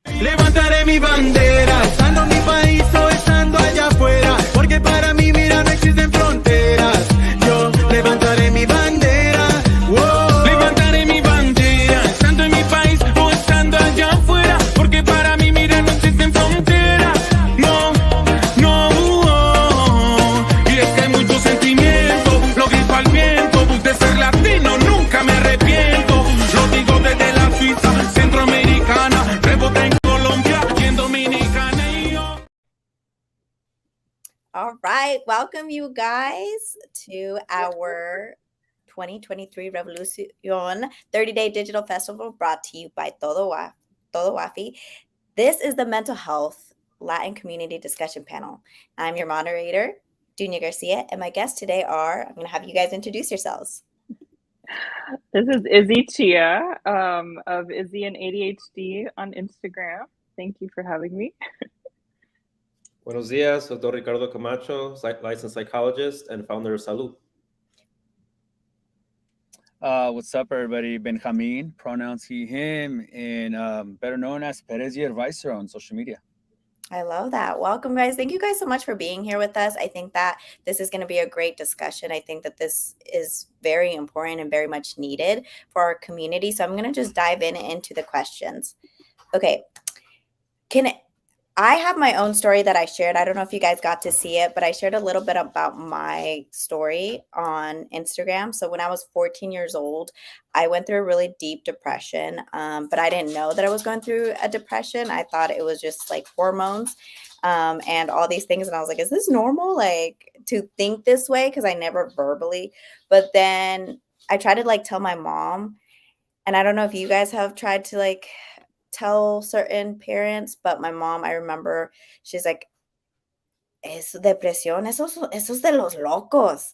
Levantaré mi bandera, estando en mi país o estando allá afuera, porque para mí, mira, no existen fronteras. Yo levantaré mi bandera, wow. Levantaré mi bandera, estando en mi país o estando allá afuera, porque para mí, mira, no existen fronteras. No, no, y es que hay mucho sentimiento, lo grito al viento, de ser latino nunca me arrepiento. Lo digo desde la Suiza centroamericana, rebota en Colombia y en Dominicana y yo. All right, welcome you guys to our 2023 Revolucion 30-day digital festival brought to you by Todo Wafi. This is the mental health Latin community discussion panel. I'm your moderator, Dunia Garcia, and my guests today are, I'm going to have you guys introduce yourselves. This is Izzie Chea of Izzie and ADHD on Instagram. Thank you for having me. Buenos dias, Dr. Ricardo Camacho, licensed psychologist and founder of Salud. What's up, everybody? Benjamin, pronouns he, him, and better known as Perez, your advisor on social media. I love that. Welcome, guys. Thank you guys so much for being here with us. I think that this is going to be a great discussion. I think that this is very important and very much needed for our community. So I'm going to just dive into the questions. Okay. I have my own story that I shared. I don't know if you guys got to see it, but I shared a little bit about my story on Instagram. So when I was 14 years old, I went through a really deep depression, but I didn't know that I was going through a depression. I thought it was just like hormones and all these things. And I was like, is this normal, like, to think this way? Because I never verbally. But then I tried to like tell my mom. And I don't know if you guys have tried to like tell certain parents, but my mom, I remember, she's like, es depresión, eso es de los locos.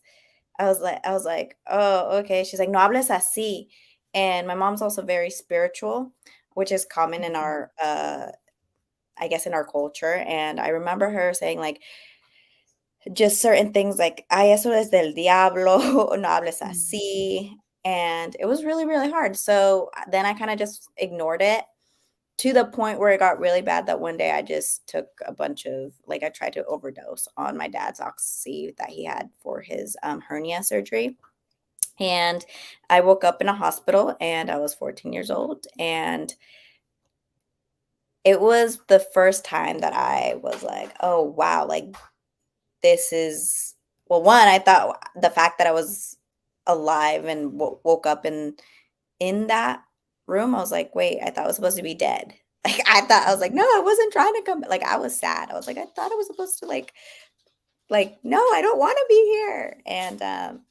I was like, oh, okay. She's like, no hables así. And my mom's also very spiritual, which is common in our, I guess, in our culture. And I remember her saying like, just certain things like, ay, eso es del diablo, no hables así. And it was really, really hard. So then I kind of just ignored it, to the point where it got really bad that one day I just took a bunch of, like, I tried to overdose on my dad's Oxy that he had for his hernia surgery. And I woke up in a hospital and I was 14 years old. And it was the first time that I was like, oh, wow, like this is, well, one, I thought the fact that I was alive and woke up in that room, I was like, wait, I thought I was supposed to be dead. Like, I was like, no, I wasn't trying to come. Like, I was sad. I was like, I thought I was supposed to like, no, I don't want to be here. And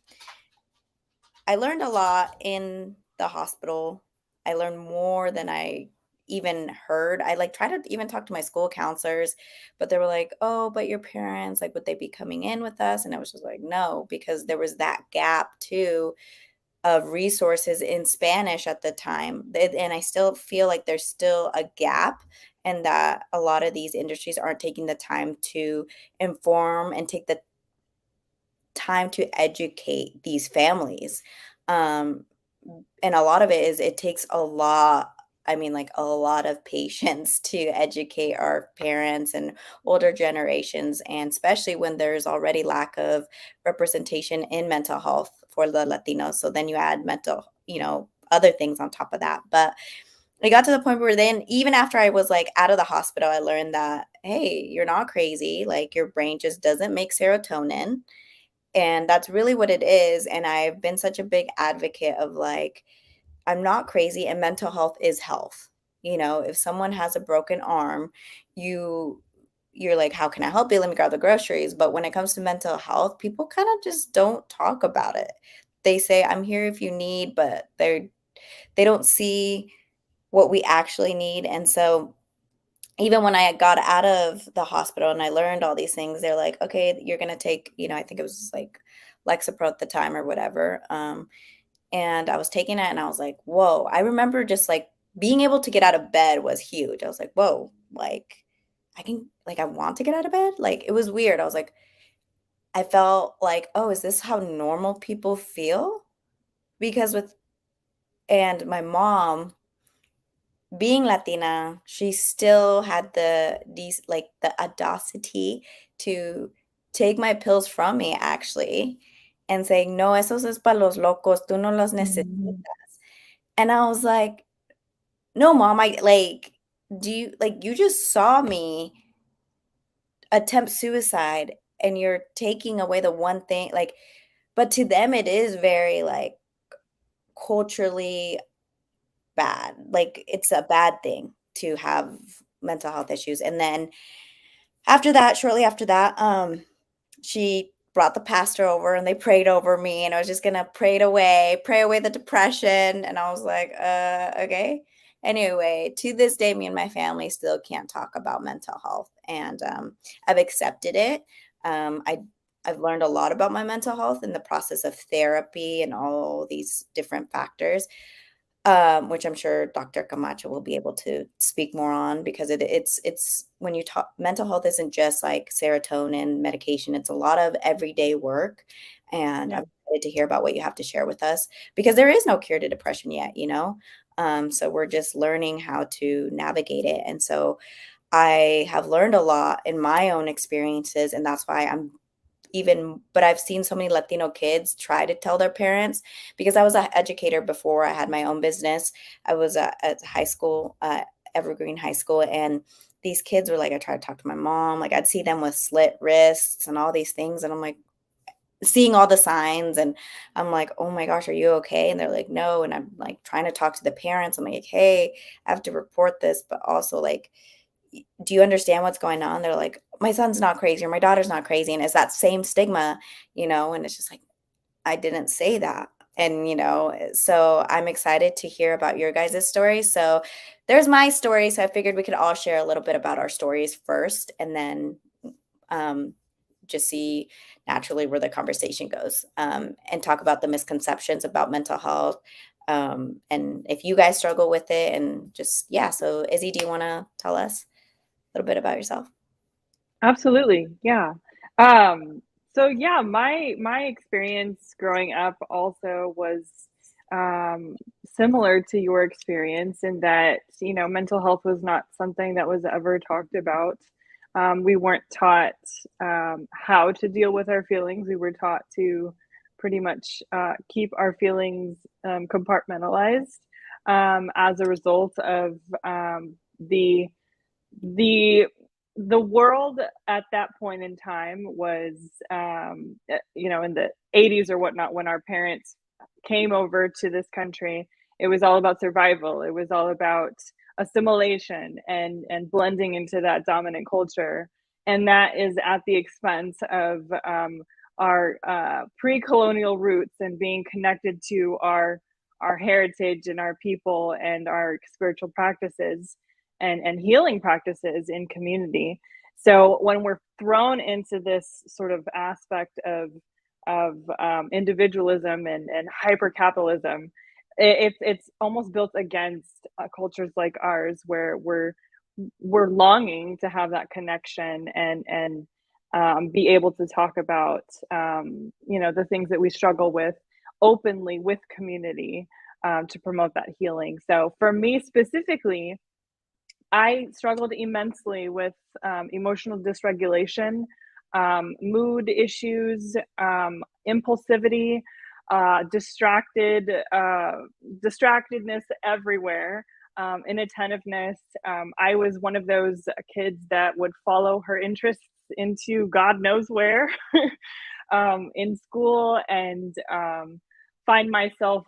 I learned a lot in the hospital. I learned more than I even heard. I like tried to even talk to my school counselors, but they were like, oh, but your parents, like, would they be coming in with us? And I was just like, no, because there was that gap too of resources in Spanish at the time. And I still feel like there's still a gap, and that a lot of these industries aren't taking the time to inform and take the time to educate these families. And a lot of it is, it takes a lot, I mean, like a lot of patience to educate our parents and older generations, and especially when there's already lack of representation in mental health for the Latinos. So then you add mental, other things on top of that. But it got to the point where then, even after I was like out of the hospital, I learned that, hey, you're not crazy. Like, your brain just doesn't make serotonin. And that's really what it is. And I've been such a big advocate of like, I'm not crazy, and mental health is health. If someone has a broken arm, you're like, how can I help you? Let me grab the groceries. But when it comes to mental health, people kind of just don't talk about it. They say, I'm here if you need, but they don't see what we actually need. And so even when I got out of the hospital and I learned all these things, they're like, okay, you're going to take, I think it was like Lexapro at the time or whatever. And I was taking it and I was like, whoa. I remember just like being able to get out of bed was huge. I was like, whoa, like I want to get out of bed. Like, it was weird. I was like, I felt like, oh, is this how normal people feel? Because and my mom, being Latina, she still had the audacity to take my pills from me actually and saying, no, esos es para los locos, tú no los necesitas. And I was like, no, mom, you just saw me attempt suicide and you're taking away the one thing, like, but to them it is very like culturally bad. Like it's a bad thing to have mental health issues. And then shortly after that, she brought the pastor over and they prayed over me and I was just gonna pray away the depression. And I was like, okay. Anyway, to this day, me and my family still can't talk about mental health. And I've accepted it. I've learned a lot about my mental health in the process of therapy and all these different factors, which I'm sure Dr. Camacho will be able to speak more on, because it's when you talk, mental health isn't just like serotonin medication. It's a lot of everyday work. And I'm excited to hear about what you have to share with us, because there is no cure to depression yet, you know? So we're just learning how to navigate it. And so I have learned a lot in my own experiences, and that's why but I've seen so many Latino kids try to tell their parents, because I was an educator before I had my own business. I was at high school, Evergreen High School, and these kids were like, I tried to talk to my mom, like I'd see them with slit wrists and all these things. And I'm like, seeing all the signs, and I'm like, oh my gosh, are you okay? And they're like, no. And I'm like trying to talk to the parents. I'm like, hey, I have to report this, but also like, do you understand what's going on? They're like, my son's not crazy, or my daughter's not crazy. And it's that same stigma, you know, and it's just like, I didn't say that. And, you know, so I'm excited to hear about your guys' stories. So there's my story. So I figured we could all share a little bit about our stories first, and then just see naturally where the conversation goes, and talk about the misconceptions about mental health. And if you guys struggle with it, and just, yeah. So Izzie, do you want to tell us a little bit about yourself? Absolutely. Yeah. So yeah, my experience growing up also was similar to your experience, in that, you know, mental health was not something that was ever talked about. We weren't taught how to deal with our feelings. We were taught to pretty much keep our feelings compartmentalized, as a result of the world at that point in time was, you know, in the 80s or whatnot, when our parents came over to this country, it was all about survival. It was all about assimilation and blending into that dominant culture. And that is at the expense of our pre-colonial roots, and being connected to our heritage and our people and our spiritual practices and healing practices in community. So when we're thrown into this sort of aspect of individualism and hyper capitalism, it's almost built against cultures like ours, where we're longing to have that connection and be able to talk about you know, the things that we struggle with openly with community, to promote that healing. So for me specifically, I struggled immensely with emotional dysregulation, mood issues, impulsivity, distractedness everywhere, inattentiveness. I was one of those kids that would follow her interests into God knows where in school, and find myself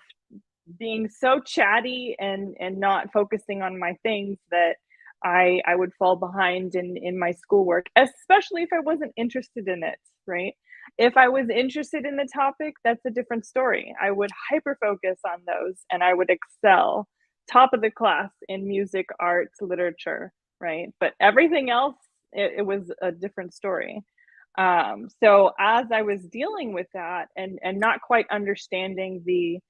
being so chatty and not focusing on my things, that I would fall behind in my schoolwork, especially if I wasn't interested in it, right? If I was interested in the topic, that's a different story. I would hyper focus on those, and I would excel, top of the class in music, arts, literature, right? But everything else, it was a different story. So as I was dealing with that, and not quite understanding the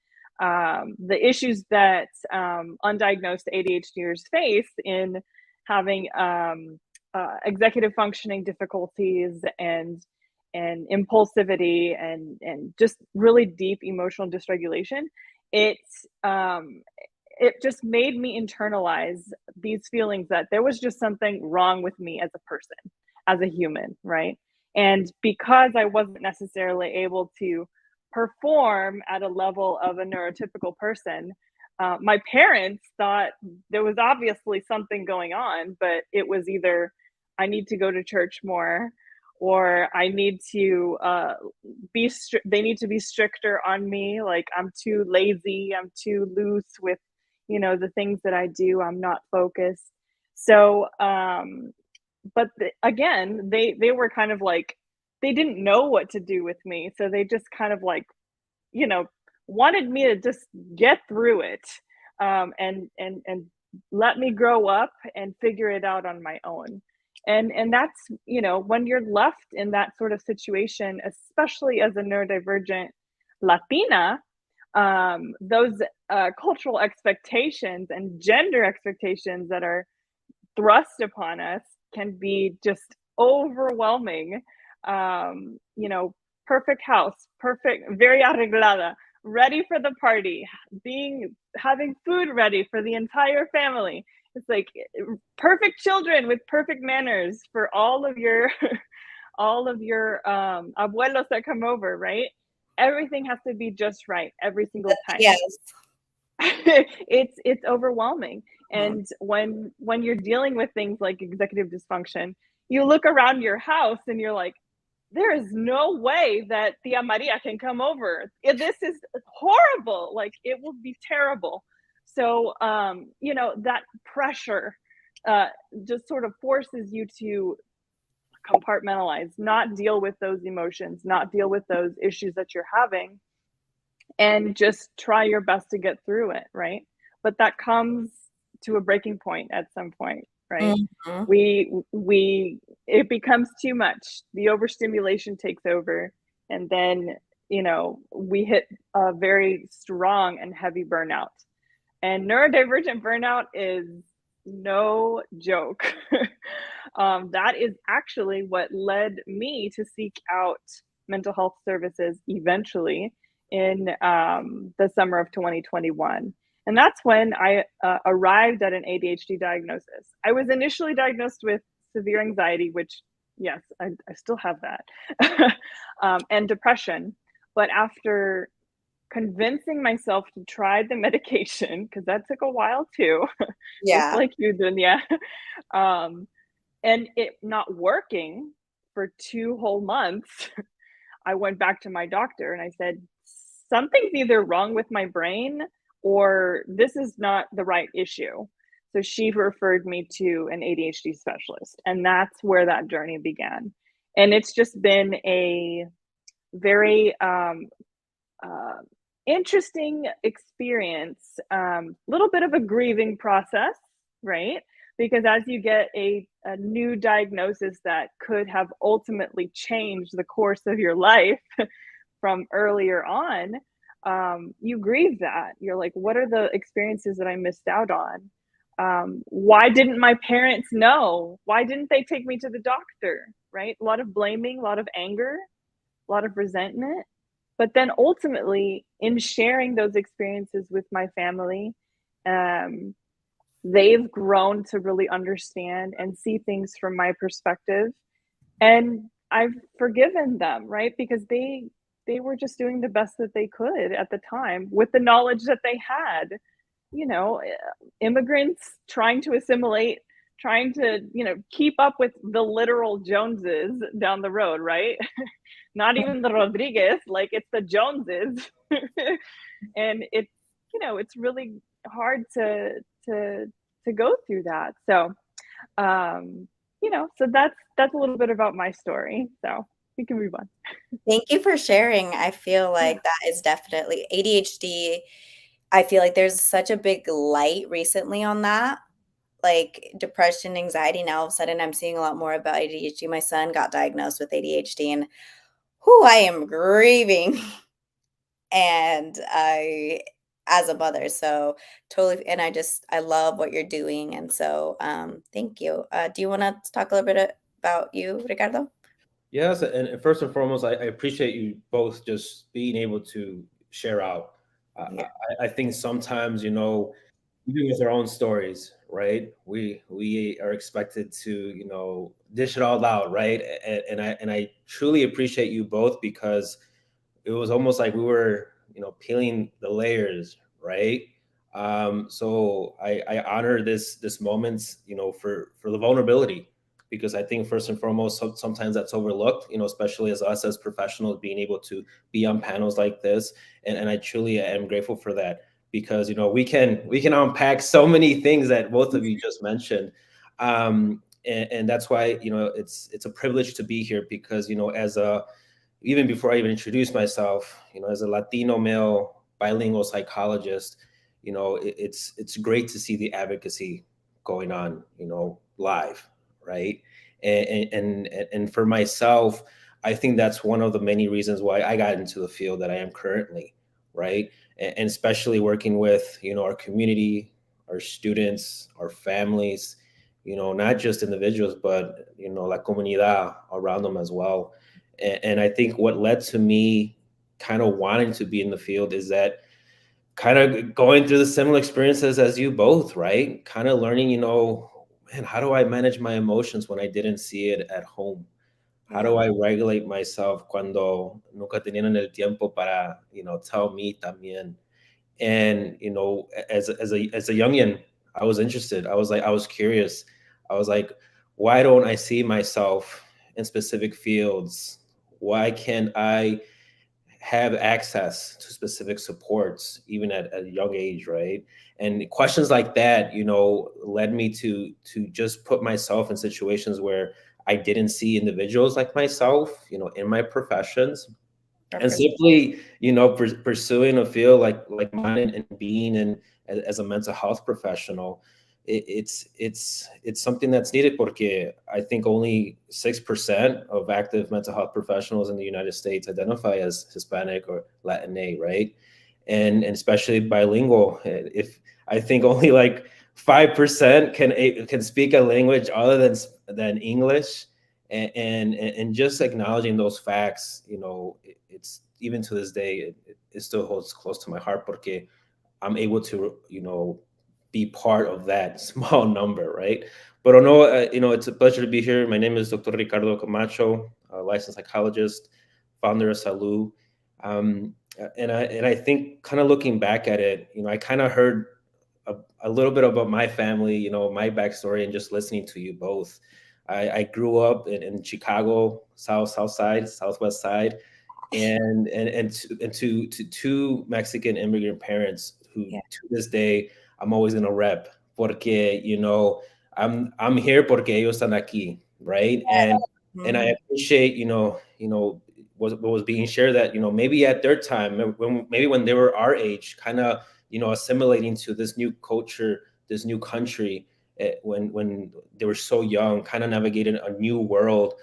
issues that undiagnosed ADHDers face in having executive functioning difficulties and impulsivity and just really deep emotional dysregulation, it it just made me internalize these feelings that there was just something wrong with me as a person, as a human, right? And because I wasn't necessarily able to perform at a level of a neurotypical person, my parents thought there was obviously something going on, but it was either I need to go to church more, or I need to they need to be stricter on me. Like I'm too lazy, I'm too loose with, the things that I do. I'm not focused. So, but again, they were kind of like, they didn't know what to do with me. So they just kind of like, wanted me to just get through it, and let me grow up and figure it out on my own. And that's, when you're left in that sort of situation, especially as a neurodivergent Latina, those cultural expectations and gender expectations that are thrust upon us can be just overwhelming. Perfect house, perfect, very arreglada, ready for the party, having food ready for the entire family. It's like perfect children with perfect manners for all of your abuelos that come over, right? Everything has to be just right every single time. Yes. It's overwhelming. And when you're dealing with things like executive dysfunction, you look around your house and you're like, there is no way that Tia Maria can come over. This is horrible. Like, it will be terrible. So, that pressure just sort of forces you to compartmentalize, not deal with those emotions, not deal with those issues that you're having, and just try your best to get through it, right? But that comes to a breaking point at some point, right? It becomes too much. The overstimulation takes over, and then we hit a very strong and heavy burnout. And neurodivergent burnout is no joke. That is actually what led me to seek out mental health services eventually in the summer of 2021. And that's when I arrived at an ADHD diagnosis. I was initially diagnosed with severe anxiety, which, yes, I still have that, and depression. But after convincing myself to try the medication, because that took a while too, just like you, Dunia, and it not working for 2 whole months, I went back to my doctor and I said, something's either wrong with my brain or this is not the right issue. So she referred me to an ADHD specialist, and that's where that journey began. And it's just been a very interesting experience, little bit of a grieving process, right? Because as you get a new diagnosis that could have ultimately changed the course of your life from earlier on, you grieve that. You're like, what are the experiences that I missed out on? Why didn't my parents know? Why didn't they take me to the doctor, right? A lot of blaming, a lot of anger, a lot of resentment. But then ultimately, in sharing those experiences with my family, they've grown to really understand and see things from my perspective. And I've forgiven them, right? Because they were just doing the best that they could at the time with the knowledge that they had. Immigrants trying to assimilate, trying to, keep up with the literal Joneses down the road, right? Not even the Rodriguez, like it's the Joneses. And it's really hard to go through that. So, so that's a little bit about my story. So we can move on. Thank you for sharing. I feel like that is definitely ADHD. I feel like there's such a big light recently on that, like depression, anxiety. Now all of a sudden I'm seeing a lot more about ADHD. My son got diagnosed with ADHD, and I am grieving. And as a mother, so totally. And I love what you're doing. And so thank you. Do you want to talk a little bit about you, Ricardo? Yes, and first and foremost, I appreciate you both just being able to share out. I think sometimes, even with our own stories, right? We are expected to, dish it all out, right? And I truly appreciate you both, because it was almost like we were, peeling the layers, right? So I honor this moment, for the vulnerability, because I think first and foremost, sometimes that's overlooked, especially as us as professionals being able to be on panels like this, and I truly am grateful for that, because we can unpack so many things that both of you just mentioned. And that's why it's a privilege to be here, because as a even before I even introduce myself, as a Latino male bilingual psychologist, it's great to see the advocacy going on, live, right? And for myself, I think that's one of the many reasons why I got into the field that I am currently, right? And especially working with, our community, our students, our families, not just individuals, but la comunidad around them as well. And I think what led to me kind of wanting to be in the field is that kind of going through the similar experiences as you both, right? Kind of learning, man, how do I manage my emotions when I didn't see it at home? How do I regulate myself cuando nunca tenían el tiempo para, tell me también? And as a youngin, I was interested. I was curious. I was like, why don't I see myself in specific fields? Why can't I have access to specific supports even at a young age, right? And questions like that, led me to just put myself in situations where I didn't see individuals like myself, in my professions, and simply pursuing a field like mine, and being in as a mental health professional. It's something that's needed, porque I think only 6% of active mental health professionals in the United States identify as Hispanic or Latinx, right? And especially bilingual. If I think only like 5% can speak a language other than English. And just acknowledging those facts, it's even to this day, it still holds close to my heart, porque I'm able to, be part of that small number, right? But I know, it's a pleasure to be here. My name is Dr. Ricardo Camacho, a licensed psychologist, founder of Salud. And I think, kind of looking back at it, I kind of heard a little bit about my family, my backstory, and just listening to you both. I grew up in Chicago, south side, southwest side, and to two Mexican immigrant parents who, to this day, I'm always gonna rep, porque I'm here porque ellos están aquí, right? And I appreciate what was being shared, that maybe at their time, when they were our age, kind of assimilating to this new culture, this new country, when they were so young, kind of navigating a new world.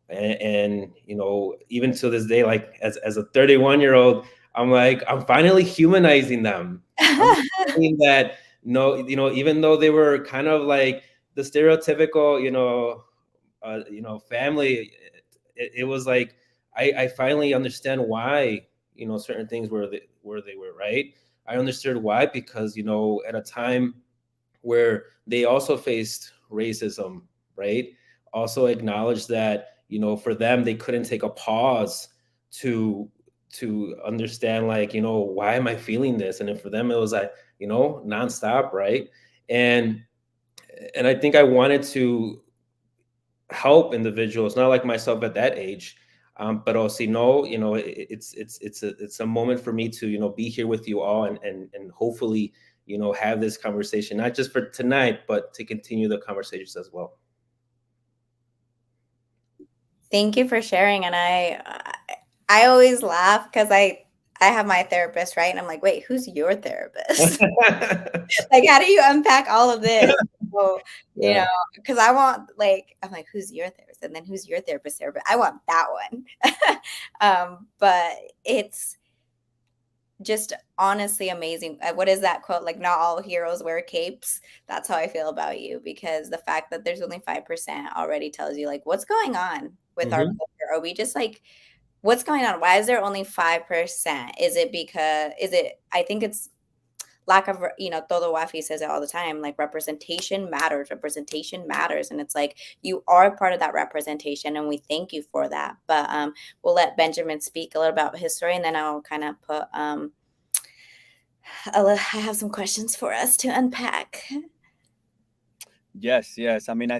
And even to this day, like as a 31-year-old, I'm like, I'm finally humanizing them. I'm saying that, no, even though they were kind of like the stereotypical, family, it was like I finally understand why certain things where they were, right. I understood why, because at a time where they also faced racism, right? Also acknowledged that, for them, they couldn't take a pause to understand, like, why am I feeling this? And then for them, it was like, nonstop, right? And I think I wanted to help individuals, not like myself at that age, but also, it's a moment for me to, be here with you all, and hopefully, have this conversation, not just for tonight, but to continue the conversations as well. Thank you for sharing. And I always laugh because I have my therapist, right? And I'm like, wait, who's your therapist? Like, how do you unpack all of this? So, because I want, like, I'm like, who's your therapist? And then who's your therapist? I want that one. But it's just honestly amazing. What is that quote? Like, not all heroes wear capes. That's how I feel about you, because the fact that there's only 5% already tells you, like, what's going on with our culture? Are we just like, what's going on? Why is there only 5%? I think it's lack of, Todo Wafi says it all the time, like representation matters, and it's like you are part of that representation, and we thank you for that. But we'll let Benjamin speak a little about his story, and then I'll kind of put I have some questions for us to unpack. Yes. I mean,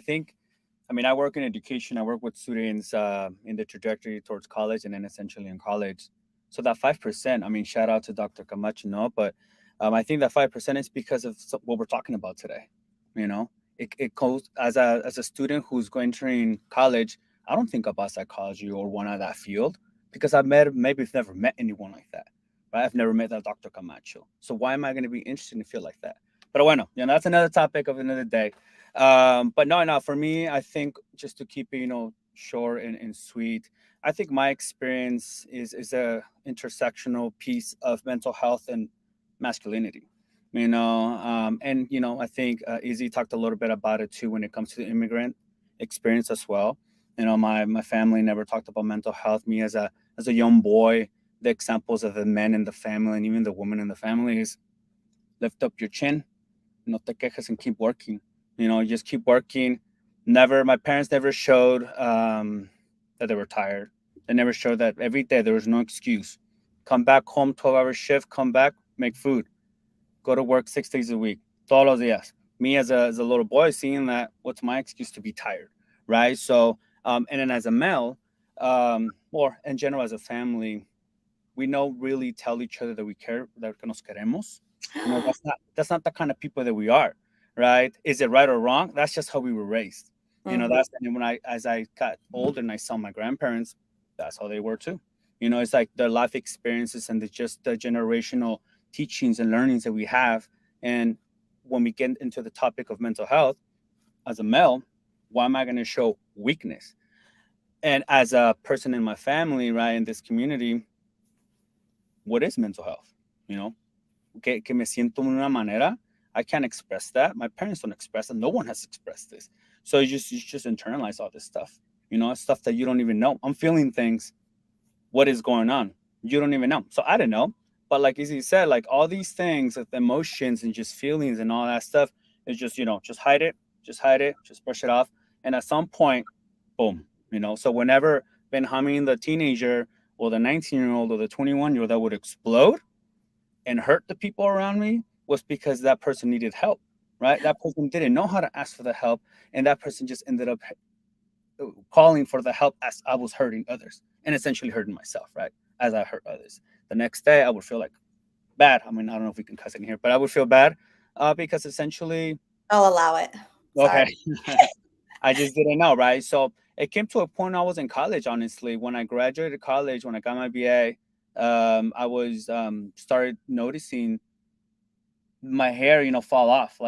I work in education. I work with students in the trajectory towards college and then essentially in college. So that 5%, I mean, shout out to Dr. Camacho, no, but I think that 5% is because of what we're talking about today. It goes as a student who's going entering college. I don't think about psychology or one of that field because I've never met anyone like that. Right? I've never met that Dr. Camacho. So why am I going to be interested in a field like that? But bueno, that's another topic of another day. But no, for me, I think just to keep it, short and sweet, I think my experience is a intersectional piece of mental health and masculinity, and I think Izzie talked a little bit about it too when it comes to the immigrant experience as well. My family never talked about mental health. Me as a young boy, the examples of the men in the family and even the women in the family is lift up your chin, no te quejes, and keep working. Just keep working. My parents never showed that they were tired. They never showed that every day there was no excuse. Come back home, 12-hour shift, come back, make food. Go to work 6 days a week. Todos los días. Me as a little boy seeing that, what's my excuse to be tired, right? So, and then as a male, or in general as a family, we don't really tell each other that we care, that nos queremos. That's not the kind of people that we are, right? Is it right or wrong? That's just how we were raised. That's when as I got older and I saw my grandparents, that's how they were too. It's like the life experiences and just the generational teachings and learnings that we have. And when we get into the topic of mental health, as a male, why am I going to show weakness? And as a person in my family, right, in this community, what is mental health? Que me siento de una manera, I can't express that. My parents don't express it. No one has expressed this. So you just internalize all this stuff. Stuff that you don't even know. I'm feeling things. What is going on? You don't even know. So I don't know. But like Izzie said, like all these things, like emotions and just feelings and all that stuff, is just, just hide it, just brush it off. And at some point, boom, So whenever Benjamin, the teenager, or the 19-year-old or the 21-year-old that would explode and hurt the people around me was because that person needed help, right? That person didn't know how to ask for the help. And that person just ended up calling for the help as I was hurting others and essentially hurting myself, right? As I hurt others. The next day, I would feel like bad. I mean, I don't know if we can cuss in here, but I would feel bad because essentially... I'll allow it. Sorry. Okay. I just didn't know, right? So it came to a point I was in college, honestly. When I graduated college, when I got my BA, I was started noticing my hair, fall off.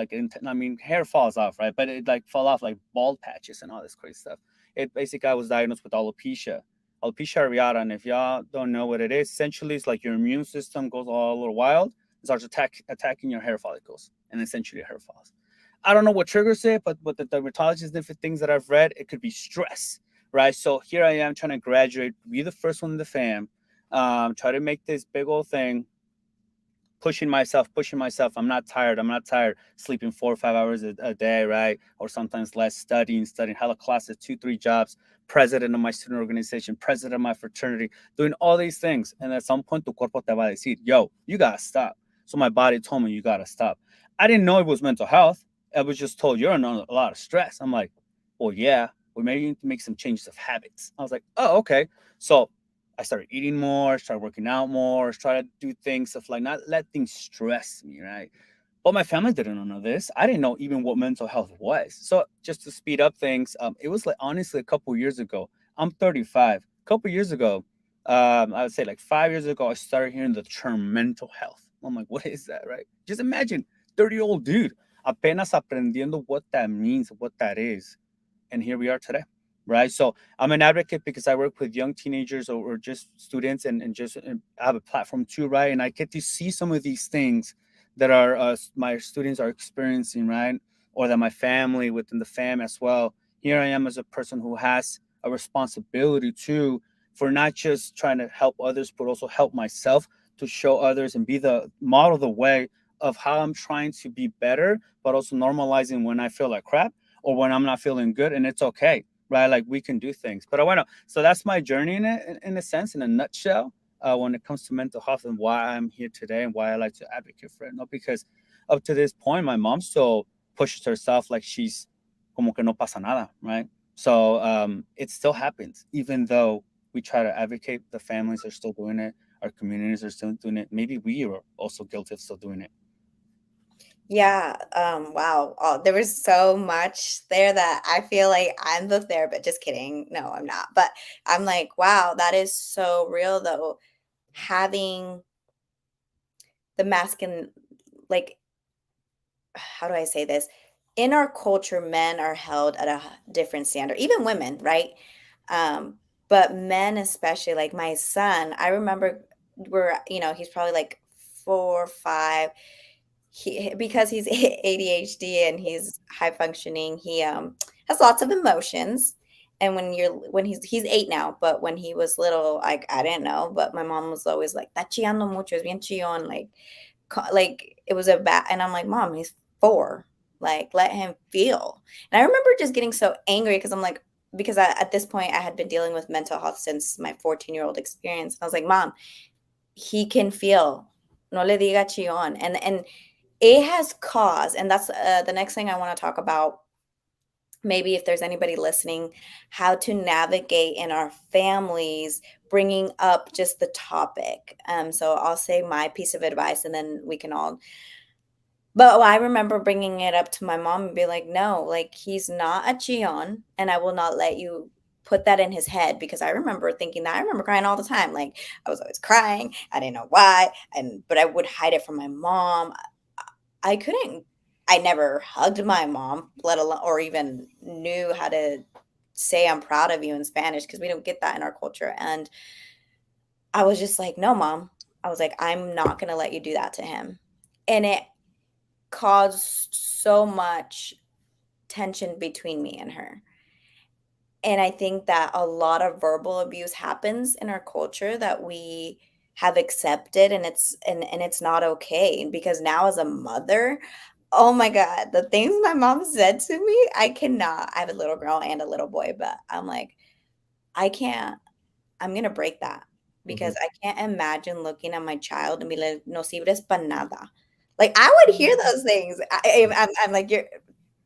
Hair falls off, right? But it like fall off like bald patches and all this crazy stuff. It basically, I was diagnosed with alopecia areata. And if y'all don't know what it is, essentially it's like your immune system goes all a little wild and starts attacking your hair follicles, and essentially hair falls. I don't know what triggers it, but the dermatologist, different things that I've read, it could be stress, right? So here I am trying to graduate, be the first one in the fam, try to make this big old thing, pushing myself. I'm not tired. Sleeping 4 or 5 hours a day, right? Or sometimes less, studying hella classes, 2-3 jobs, president of my student organization, president of my fraternity, doing all these things. And at some point, tu cuerpo te va a decir, yo, you gotta stop. So my body told me, you gotta stop. I didn't know it was mental health. I was just told you're under a lot of stress. I'm like, well, yeah, well, maybe you need to make some changes of habits. I was like, oh, okay. So I started eating more, started working out more, try to do things of like not let things stress me, right? But my family didn't know this. I didn't know even what mental health was. So just to speed up things, it was like honestly a couple years ago. I'm 35. A couple years ago, I would say like 5 years ago, I started hearing the term mental health. I'm like, what is that, right? Just imagine 30-year-old dude apenas aprendiendo what that means, what that is. And here we are today, right? So I'm an advocate because I work with young teenagers or just students and just have a platform too, right? And I get to see some of these things that are my students are experiencing, right? Or that my family within the fam as well. Here I am as a person who has a responsibility too for not just trying to help others, but also help myself to show others and be the model the way of how I'm trying to be better, but also normalizing when I feel like crap or when I'm not feeling good, and it's okay, right? Like we can do things. But I want to, so that's my journey in a sense, in a nutshell, when it comes to mental health and why I'm here today and why I like to advocate for it. Not because up to this point, my mom still pushes herself like she's como que no pasa nada, right? So it still happens, even though we try to advocate, the families are still doing it, our communities are still doing it. Maybe we are also guilty of still doing it. Yeah. Wow. Oh, there was so much there that I feel like I'm the therapist. Just kidding. No, I'm not. But I'm like, wow, that is so real though. Having the masculine, like, how do I say this? In our culture, men are held at a different standard, even women, right? But men, especially, like my son, I remember he's probably like 4 or 5. Because he's ADHD and he's high functioning, he has lots of emotions. And when he's 8 now, but when he was little, like I didn't know, but my mom was always like, "Está chillando mucho, es bien chillón," like it was a bad, and I'm like, "Mom, he's 4, like let him feel." And I remember just getting so angry because I'm like, because at this point I had been dealing with mental health since my 14-year-old experience. I was like, "Mom, he can feel. No le diga chillón." And it has caused, and that's the next thing I want to talk about. Maybe if there's anybody listening, how to navigate in our families, bringing up just the topic. So I'll say my piece of advice, and then we can all. But I remember bringing it up to my mom and be like, "No, like he's not a Cheon, and I will not let you put that in his head." Because I remember thinking that. I remember crying all the time. Like I was always crying. I didn't know why, but I would hide it from my mom. I couldn't I never hugged my mom, let alone or even knew how to say I'm proud of you in Spanish because we don't get that in our culture. And I was just like, "No, mom." I was like, "I'm not going to let you do that to him." And it caused so much tension between me and her. And I think that a lot of verbal abuse happens in our culture that we have accepted, and it's not okay. Because now as a mother, oh my God, the things my mom said to me, I cannot. I have a little girl and a little boy, but I'm like, I can't. I'm gonna break that because Mhm. I can't imagine looking at my child and be like, "No sirves para nada." Like I would hear those things. I'm like, you're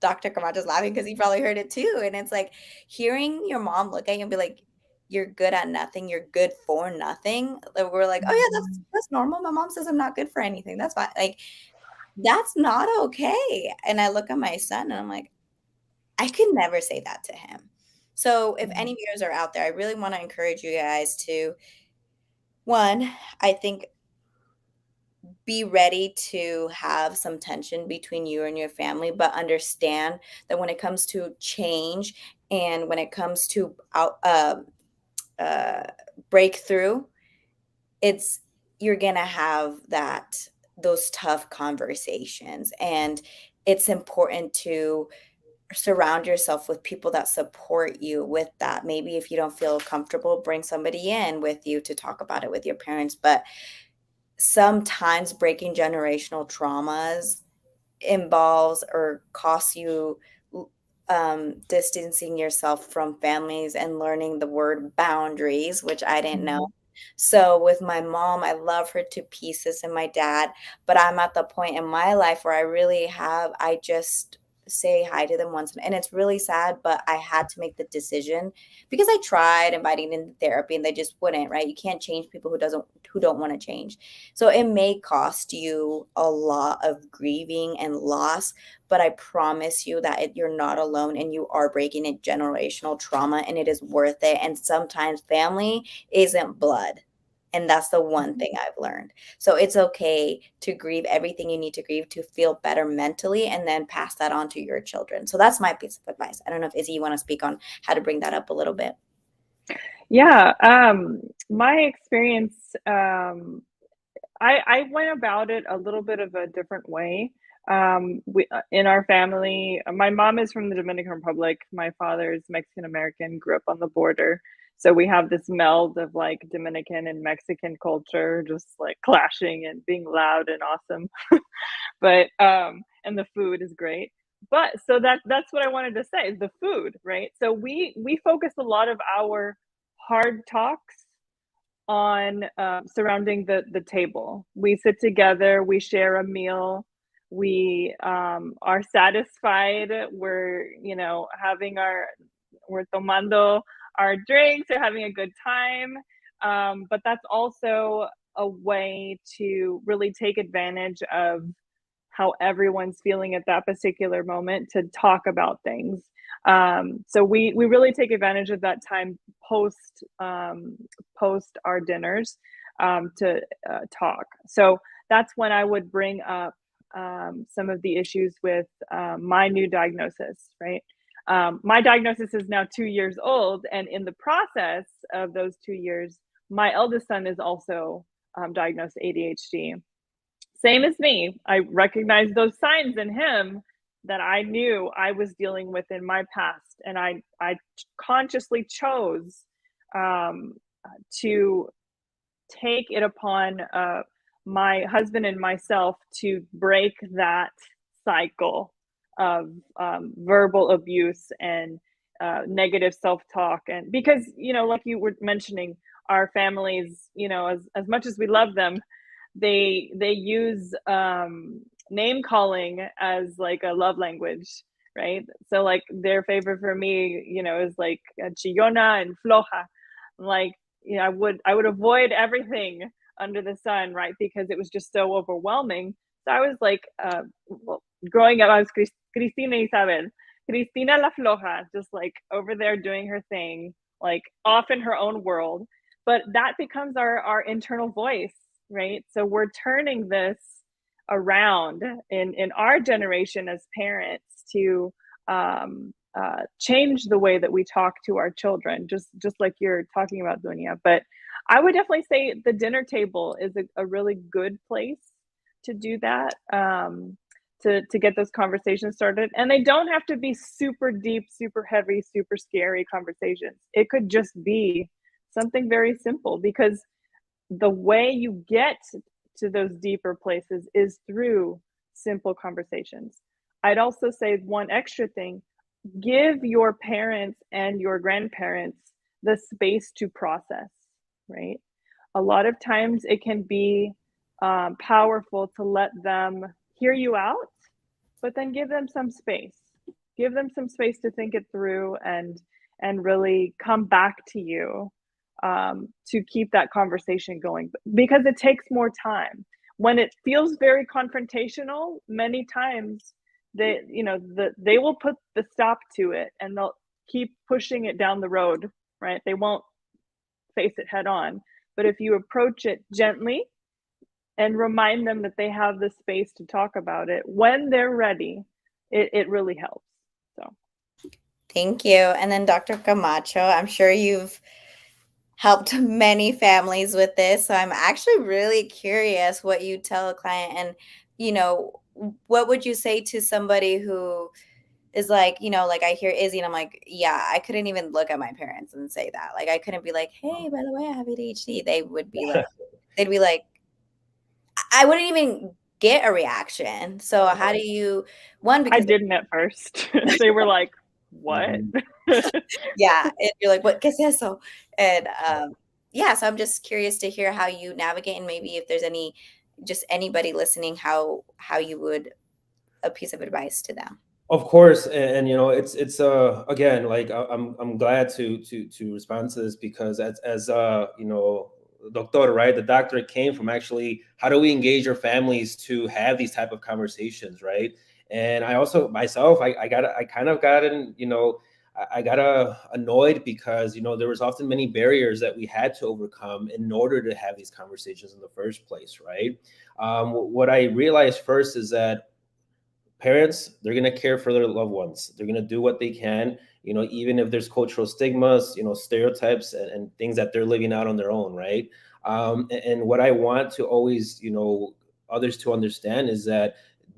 Dr. Camacho's laughing because he probably heard it too. And it's like hearing your mom look at you and be like, "You're good at nothing. You're good for nothing." Like, we're like, "Oh yeah, that's normal. My mom says I'm not good for anything. That's fine." Like that's not okay. And I look at my son and I'm like, I could never say that to him. So if any viewers are out there, I really want to encourage you guys to one, I think be ready to have some tension between you and your family, but understand that when it comes to change and when it comes to uh, breakthrough, it's you're gonna have those tough conversations, and it's important to surround yourself with people that support you with that. Maybe if you don't feel comfortable, bring somebody in with you to talk about it with your parents. But sometimes breaking generational traumas involves or costs you distancing yourself from families and learning the word boundaries, which I didn't know. So with my mom, I love her to pieces, and my dad, but I'm at the point in my life where I just say hi to them once, and it's really sad, but I had to make the decision because I tried inviting in therapy and they just wouldn't, right? You can't change people who don't want to change. So it may cost you a lot of grieving and loss, but I promise you that you're not alone, and you are breaking a generational trauma, and it is worth it. And sometimes family isn't blood. And that's the one thing I've learned. So it's okay to grieve everything you need to grieve to feel better mentally, and then pass that on to your children. So that's my piece of advice. I don't know if Izzy, you want to speak on how to bring that up a little bit. Yeah, my experience, I went about it a little bit of a different way. We in our family, my mom is from the Dominican Republic. My father is Mexican American, grew up on the border. So we have this meld of like Dominican and Mexican culture, just like clashing and being loud and awesome. But and the food is great. But so that's what I wanted to say is the food, right? So we focus a lot of our hard talks on surrounding the table. We sit together, we share a meal, we are satisfied. We're having we're tomando our drinks, or having a good time. But that's also a way to really take advantage of how everyone's feeling at that particular moment to talk about things. So we really take advantage of that time post our dinners to talk. So that's when I would bring up some of the issues with my new diagnosis, right? My diagnosis is now 2 years old, and in the process of those 2 years, my eldest son is also diagnosed ADHD. Same as me. I recognized those signs in him that I knew I was dealing with in my past, and I consciously chose to take it upon my husband and myself to break that cycle of verbal abuse and negative self-talk. And because like you were mentioning, our families, as much as we love them, they use name calling as like a love language, right? So like their favorite for me, is like chillona and floja. Like, I would avoid everything under the sun, right? Because it was just so overwhelming. So I was like, well, growing up, I was Cristina Isabel, Cristina la floja, just like over there doing her thing, like off in her own world. But that becomes our internal voice, right? So we're turning this around in our generation as parents to change the way that we talk to our children, just like you're talking about, Dunia. But I would definitely say the dinner table is a really good place to do that, to get those conversations started. And they don't have to be super deep, super heavy, super scary conversations. It could just be something very simple, because the way you get to those deeper places is through simple conversations. I'd also say one extra thing: give your parents and your grandparents the space to process, right? A lot of times it can be powerful to let them hear you out, but then give them some space. Give them some space to think it through and really come back to you to keep that conversation going, because it takes more time. When it feels very confrontational, many times they will put the stop to it, and they'll keep pushing it down the road, right? They won't face it head on. But if you approach it gently and remind them that they have the space to talk about it when they're ready, it really helps. So Thank you. And then Dr. Camacho, I'm sure you've helped many families with this. So I'm actually really curious what you tell a client, and, what would you say to somebody who is like, like I hear Izzie and I'm like, yeah, I couldn't even look at my parents and say that. Like I couldn't be like, hey, by the way, I have ADHD. They'd be like, I wouldn't even get a reaction. So how do you, because I didn't at first. They were like, what? yeah, and you're like, what, ¿qué es eso? And yeah, so I'm just curious to hear how you navigate, and maybe if there's anybody listening, how you would a piece of advice to them. Of course, and it's again, like I'm glad to respond to this, because as doctor, right? The doctor came from actually how do we engage our families to have these type of conversations, right? And I also myself, I kind of got I got annoyed because there was often many barriers that we had to overcome in order to have these conversations in the first place, right? What I realized first is that parents, they're going to care for their loved ones. They're going to do what they can, even if there's cultural stigmas, stereotypes and things that they're living out on their own, right? And what I want to always, others to understand is that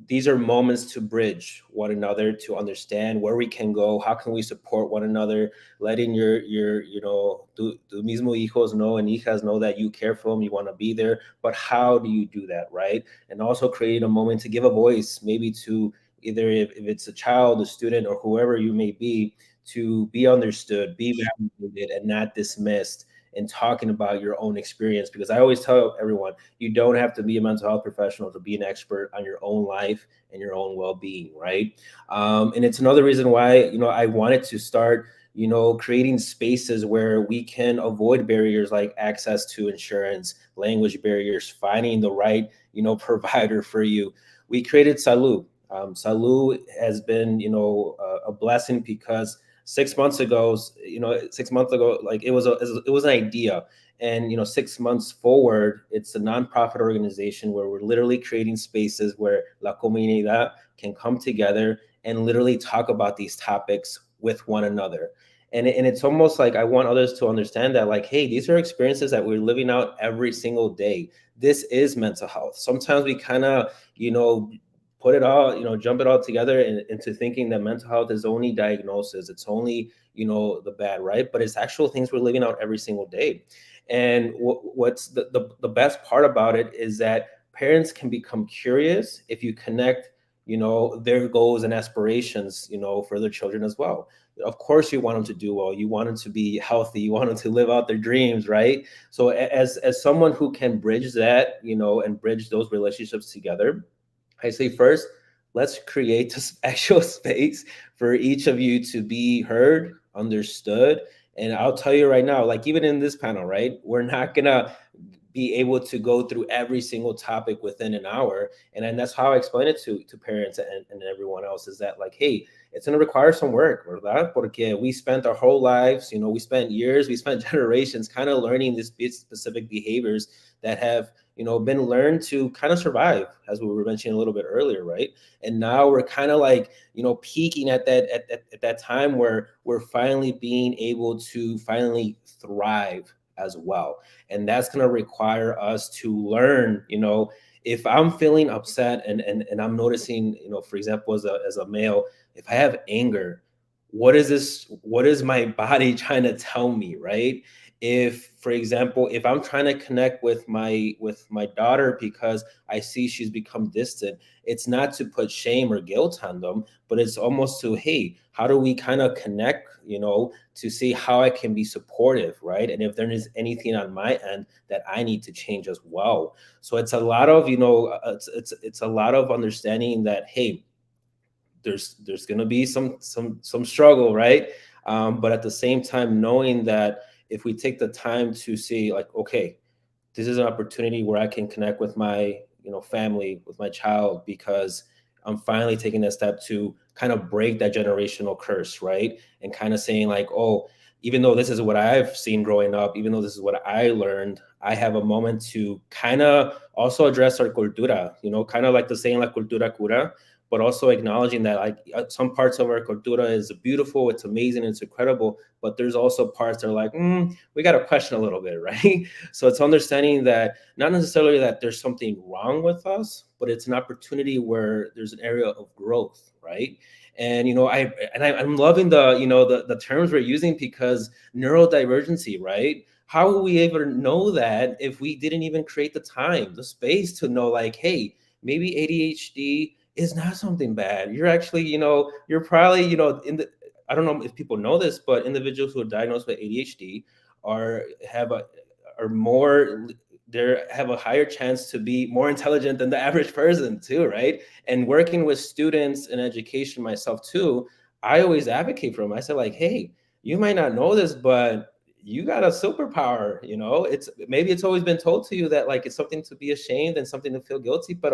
these are moments to bridge one another, to understand where we can go, how can we support one another, letting your tu mismo hijos know and hijas know that you care for them, you want to be there, but how do you do that, right? And also create a moment to give a voice, maybe to either if it's a child, a student, or whoever you may be, to be understood, be validated, and not dismissed, and talking about your own experience. Because I always tell everyone, you don't have to be a mental health professional to be an expert on your own life and your own well-being, right? And it's another reason why, I wanted to start, creating spaces where we can avoid barriers like access to insurance, language barriers, finding the right, provider for you. We created Salud. Salud has been, a blessing because 6 months ago, like it was an idea. And, 6 months forward, it's a nonprofit organization where we're literally creating spaces where La Comunidad can come together and literally talk about these topics with one another. And it's almost like I want others to understand that, like, hey, these are experiences that we're living out every single day. This is mental health. Sometimes we kind of, put it all, jump it all together into thinking that mental health is only diagnosis. It's only, the bad, right? But it's actual things we're living out every single day. And what's the best part about it is that parents can become curious if you connect, their goals and aspirations, for their children as well. Of course, you want them to do well. You want them to be healthy. You want them to live out their dreams, right? So as someone who can bridge that, and bridge those relationships together, I say first, let's create a actual space for each of you to be heard, understood. And I'll tell you right now, like even in this panel, right, we're not gonna be able to go through every single topic within an hour. And then that's how I explain it to parents and everyone else, is that like, hey, it's going to require some work, ¿verdad? Porque we spent our whole lives, we spent years, we spent generations kind of learning these specific behaviors that have, been learned to kind of survive, as we were mentioning a little bit earlier, right? And now we're kind of like, peaking at that time where we're finally being able to finally thrive as well. And that's going to require us to learn, if I'm feeling upset and I'm noticing, for example, as a male, if I have anger, what is my body trying to tell me, right? If, for example, if I'm trying to connect with my daughter because I see she's become distant, it's not to put shame or guilt on them, but it's almost to, hey, how do we kind of connect, to see how I can be supportive, right? And if there is anything on my end that I need to change as well. So it's a lot of, it's a lot of understanding that, hey, there's going to be some struggle, right? But at the same time, knowing that if we take the time to see, like, okay, this is an opportunity where I can connect with my, family, with my child, because I'm finally taking that step to kind of break that generational curse, right? And kind of saying like, oh, even though this is what I've seen growing up, even though this is what I learned, I have a moment to kind of also address our cultura, kind of like the saying, la cultura cura, but also acknowledging that like some parts of our cultura is beautiful, it's amazing, it's incredible, but there's also parts that are like, we got to question a little bit, right? So it's understanding that not necessarily that there's something wrong with us, but it's an opportunity where there's an area of growth, right? And I'm loving the terms we're using, because neurodivergency, right? How will we ever know that if we didn't even create the time, the space to know, like, hey, maybe ADHD is not something bad. You're actually, you're probably, I don't know if people know this, but individuals who are diagnosed with ADHD have a higher chance to be more intelligent than the average person too, right? And working with students in education myself too, I always advocate for them. I say like, hey, you might not know this, but you got a superpower, it's always been told to you that like it's something to be ashamed and something to feel guilty, but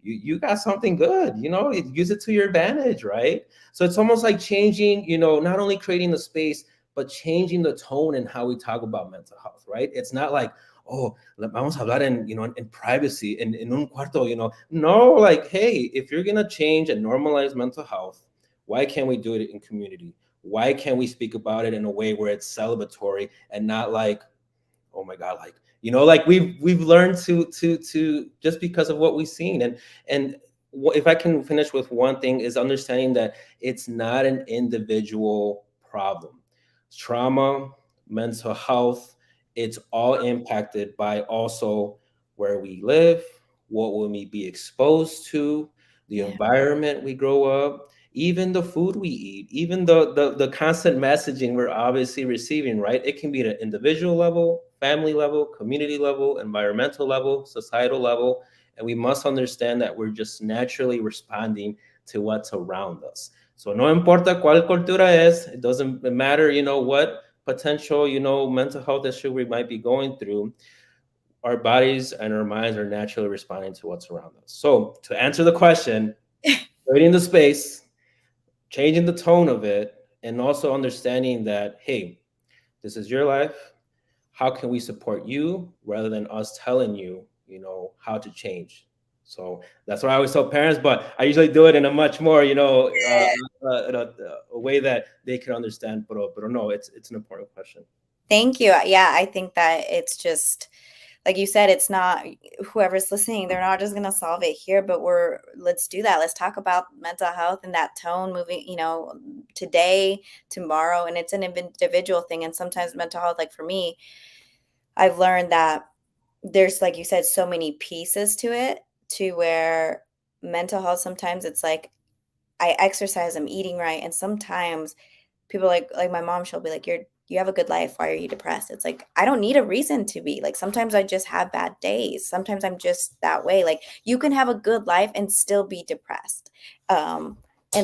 you got something good, use it to your advantage, right? So it's almost like changing, not only creating the space, but changing the tone and how we talk about mental health, right? It's not like, oh, vamos a hablar in privacy, in un cuarto, no, like, hey, if you're gonna change and normalize mental health, why can't we do it in community? Why can't we speak about it in a way where it's celebratory and not like, oh my God, like, like we've learned to just because of what we've seen. And if I can finish with one thing, is understanding that it's not an individual problem. Trauma, mental health, it's all impacted by also where we live, what will we be exposed to, the environment we grow up, even the food we eat, even the constant messaging we're obviously receiving, right? It can be at an individual level, family level, community level, environmental level, societal level. And we must understand that we're just naturally responding to what's around us. So no importa cuál cultura es, it doesn't matter, what potential, mental health issue we might be going through. Our bodies and our minds are naturally responding to what's around us. So to answer the question, creating the space, changing the tone of it, and also understanding that, hey, this is your life. How can we support you rather than us telling you, how to change? So that's what I always tell parents, but I usually do it in a much more, a way that they can understand. But no, it's an important question. Thank you. Yeah, I think that it's just like you said, it's not whoever's listening, they're not just going to solve it here, but let's do that. Let's talk about mental health and that tone moving, today, tomorrow, and it's an individual thing. And sometimes mental health, like for me, I've learned that there's, like you said, so many pieces to it, to where mental health, sometimes it's like I exercise, I'm eating right. And sometimes people like my mom, she'll be like, you have a good life. Why are you depressed? It's like, I don't need a reason to be. Like, sometimes I just have bad days. Sometimes I'm just that way. Like, you can have a good life and still be depressed. And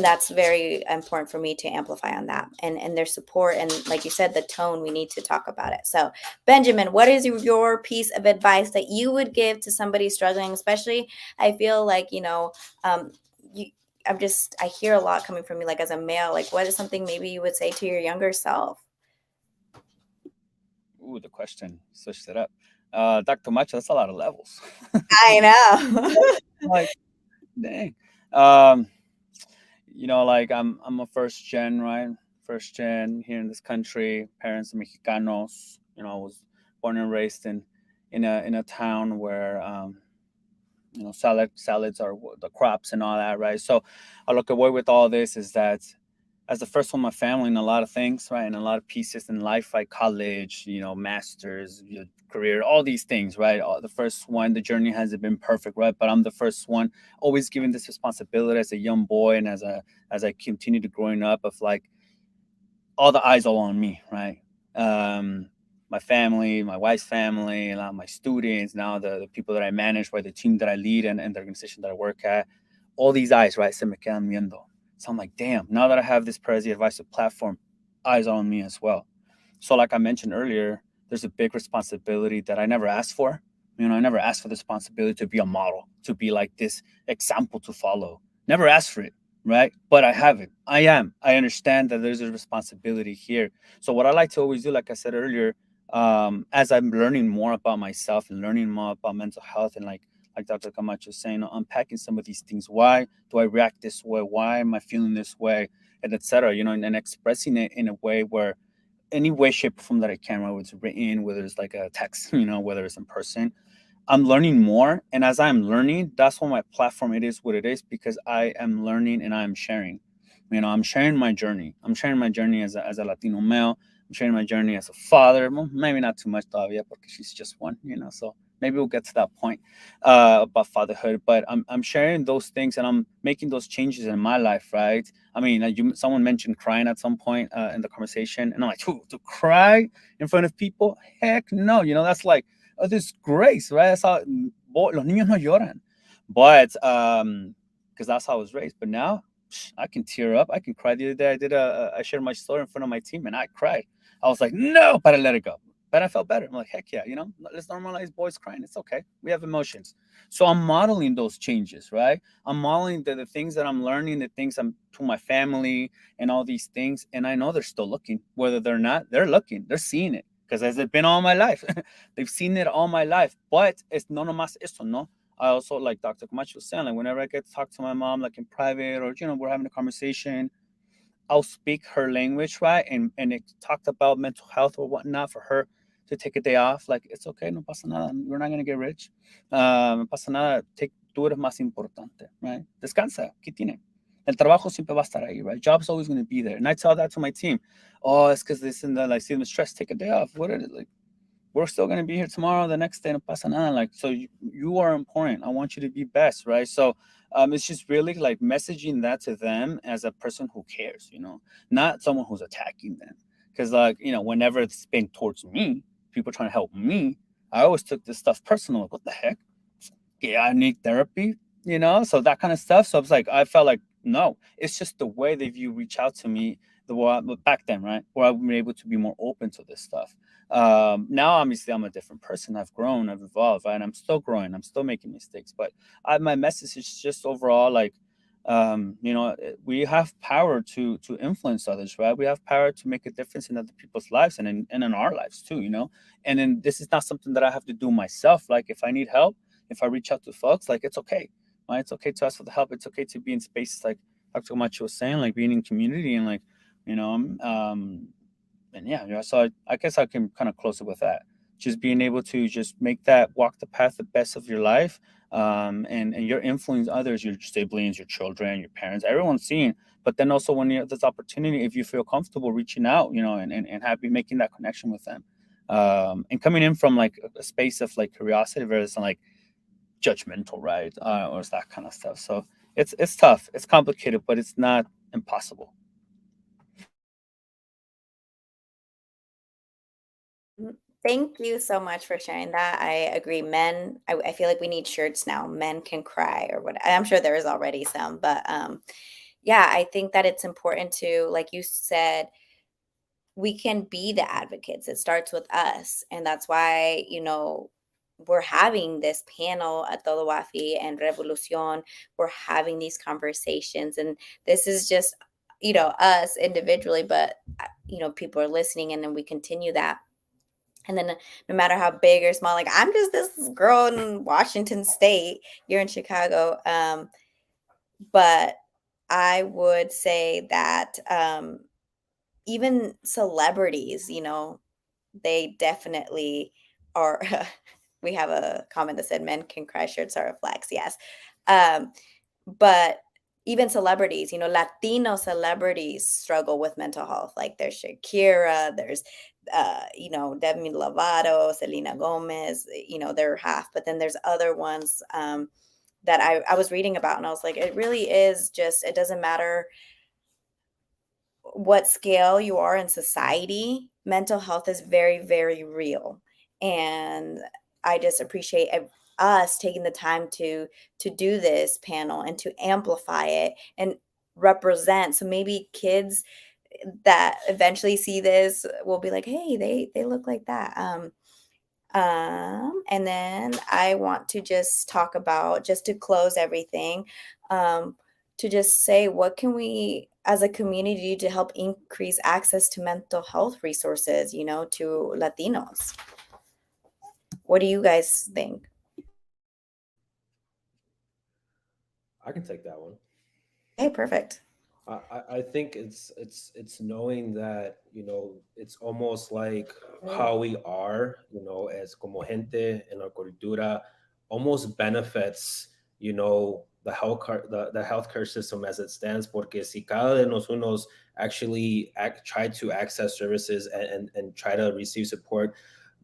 that's very important for me to amplify on that, and their support. And like you said, the tone, we need to talk about it. So Benjamin, what is your piece of advice that you would give to somebody struggling? Especially, I feel like, you, I hear a lot coming from you, like as a male, like what is something maybe you would say to your younger self? Ooh, the question switched it up. Dr. Macho, that's a lot of levels. I know. Like, dang. Like I'm a first gen, right? First gen here in this country. Parents are Mexicanos. I was born and raised in a town where salads are the crops and all that, right? So I look away with all this is that as the first one, my family in a lot of things, right? And a lot of pieces in life, like college, masters, career, all these things, right? The first one, the journey hasn't been perfect, right? But I'm the first one, always given this responsibility as a young boy, and as I continue to growing up, of like all the eyes all on me, right? My family, my wife's family, a lot of my students, now the people that I manage, right? The team that I lead, and the organization that I work at, all these eyes, right? Se me quedan viendo. So I'm like, damn, now that I have this Perez Advisor platform, eyes on me as well. So like I mentioned earlier, there's a big responsibility that I never asked for. I never asked for the responsibility to be a model, to be like this example to follow. Never asked for it, right? But I have it. I understand that there's a responsibility here. So what I like to always do, like I said earlier, as I'm learning more about myself and learning more about mental health, and like Dr. Camacho was saying, unpacking some of these things. Why do I react this way? Why am I feeling this way? And etc. And expressing it in a way where any way, shape, or form that I can, whether it's written, whether it's like a text, whether it's in person, I'm learning more. And as I'm learning, that's why my platform, it is what it is, because I am learning and I'm sharing. I'm sharing my journey. I'm sharing my journey as a Latino male. I'm sharing my journey as a father. Well, maybe not too much todavía, because she's just one, so maybe we'll get to that point about fatherhood. But I'm sharing those things, and I'm making those changes in my life, right? I mean, someone mentioned crying at some point in the conversation, and I'm like, to cry in front of people? Heck no. That's like a disgrace, right? That's how los niños no lloran. But because that's how I was raised. But now I can tear up. I can cry. The other day, I shared my story in front of my team, and I cried. I was like, no, but I let it go. But I felt better. I'm like, heck yeah, let's normalize boys crying. It's okay. We have emotions. So I'm modeling those changes, right? I'm modeling the things that I'm learning, the things I'm to my family and all these things. And I know they're still looking. Whether they're not, they're looking. They're seeing it. Because as it's been all my life. They've seen it all my life. But it's no nomás esto, no? I also, like Dr. Camacho was saying, like whenever I get to talk to my mom, like in private, or, we're having a conversation, I'll speak her language, right? And it talked about mental health or whatnot for her to take a day off. Like, it's okay, no pasa nada. We're not going to get rich. No pasa nada. tú eres más importante, right? Descansa, ¿qué tiene? El trabajo siempre va a estar ahí, right? Job's always going to be there. And I tell that to my team. Oh, it's because this and that. I see them stressed. Take a day off. What is it? Like, we're still going to be here tomorrow, the next day, no pasa nada. Like, so you are important. I want you to be best, right? So it's just really like messaging that to them as a person who cares, you know, not someone who's attacking them. Because, like, you know, whenever it's been towards me, people trying to help me, I always took this stuff personal. Like, what the heck? Yeah, I need therapy, you know? So that kind of stuff. So it's like, I felt like, no, it's just the way that you reach out to me, back then, right? Where I've been able to be more open to this stuff. Now, obviously, I'm a different person. I've grown, I've evolved, right? And I'm still growing. I'm still making mistakes. But my message is just overall, like, you know, we have power to influence others, right? We have power to make a difference in other people's lives and in our lives too, you know? And then this is not something that I have to do myself. Like, if I need help, if I reach out to folks, like, it's okay. Right? It's okay to ask for the help. It's okay to be in spaces like Dr. Camacho was saying, like being in community and, like, you know, and yeah, so I guess I can kind of close it with that. Just being able to just make that walk the path the best of your life, and you're influencing others, your siblings, your children, your parents, everyone's seeing. But then also when you have this opportunity, if you feel comfortable reaching out, you know, and happy making that connection with them, and coming in from like a space of like curiosity versus like judgmental, right? Or that kind of stuff. So it's tough, it's complicated, but it's not impossible. Thank you so much for sharing that. I agree. Men, I feel like we need shirts now. Men can cry or what. I'm sure there is already some, but yeah, I think that it's important to, like you said, we can be the advocates. It starts with us. And that's why, you know, we're having this panel at Todo Wafi and Revolucion. We're having these conversations. And this is just, you know, us individually, but, you know, people are listening, and then we continue that. And then no matter how big or small, like I'm just this girl in Washington State, you're in Chicago. But I would say that even celebrities, you know, they definitely are. We have a comment that said men can cry, shirts are a flex. Yes. But even celebrities, you know, Latino celebrities struggle with mental health. Like there's Shakira, there's, you know, Demi Lovato, Selena Gomez, you know, they're half, but then there's other ones that I was reading about, and I was like, it really is just, it doesn't matter what scale you are in society, mental health is very, very real. And I just appreciate us taking the time to do this panel and to amplify it and represent. So maybe kids that eventually see this will be like, hey, they look like that. And then I want to just talk about, just to close everything, to just say, what can we as a community do to help increase access to mental health resources, you know, to Latinos? What do you guys think? I can take that one. Hey, perfect. I think it's knowing that, you know, it's almost like how we are, you know, as como gente en la cultura, almost benefits, you know, the healthcare system as it stands. Porque si cada de nosotros actually try to access services and try to receive support,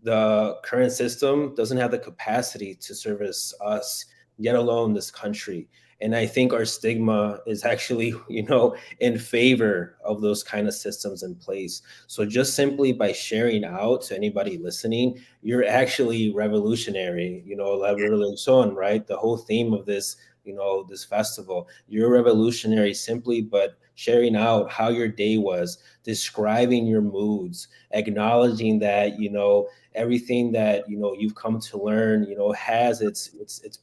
the current system doesn't have the capacity to service us, yet alone this country. And I think our stigma is actually, you know, in favor of those kind of systems in place. So just simply by sharing out to anybody listening, you're actually revolutionary, you know, La Revolucion, right? The whole theme of this, you know, this festival, you're revolutionary simply, but sharing out how your day was, describing your moods, acknowledging that, you know, everything that, you know, you've come to learn, you know, has its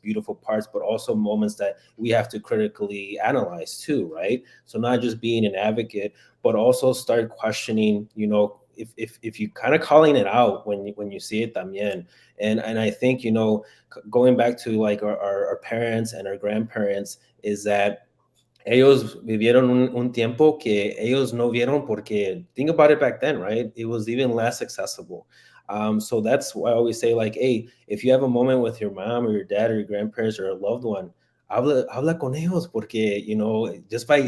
beautiful parts, but also moments that we have to critically analyze too, right? So not just being an advocate, but also start questioning, you know, if you kind of calling it out when you see it también. And I think, you know, going back to like our parents and our grandparents, is that ellos vivieron un tiempo que ellos no vieron, porque think about it, back then, right? It was even less accessible. So that's why I always say, like, hey, if you have a moment with your mom or your dad or your grandparents or a loved one, habla con ellos, porque, you know, just by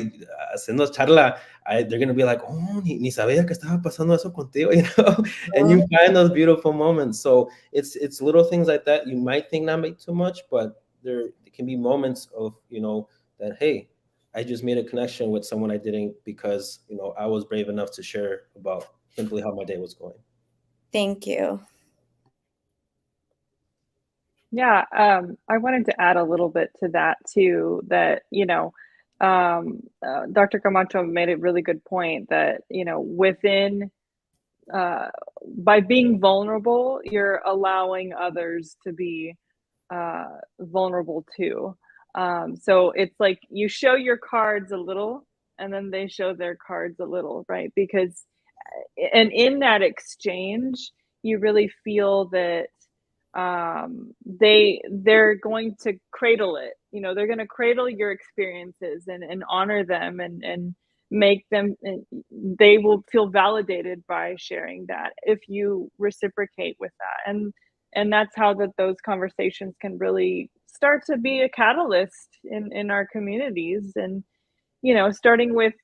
haciendo charla, they're going to be like, oh, ni sabía que estaba pasando eso contigo, you know, and you find those beautiful moments. So it's little things like that. You might think not make too much, but there can be moments of, you know, that, hey, I just made a connection with someone I didn't, because, you know, I was brave enough to share about simply how my day was going. Thank you. Yeah, I wanted to add a little bit to that too, that, you know, Dr. Camacho made a really good point that, you know, within, by being vulnerable, you're allowing others to be vulnerable too. So it's like you show your cards a little, and then they show their cards a little, right? Because, and in that exchange, you really feel that they're going to cradle it, you know, they're going to cradle your experiences and honor them and make them, they will feel validated by sharing that if you reciprocate with that. And that's how those conversations can really start to be a catalyst in our communities. And, you know, starting with,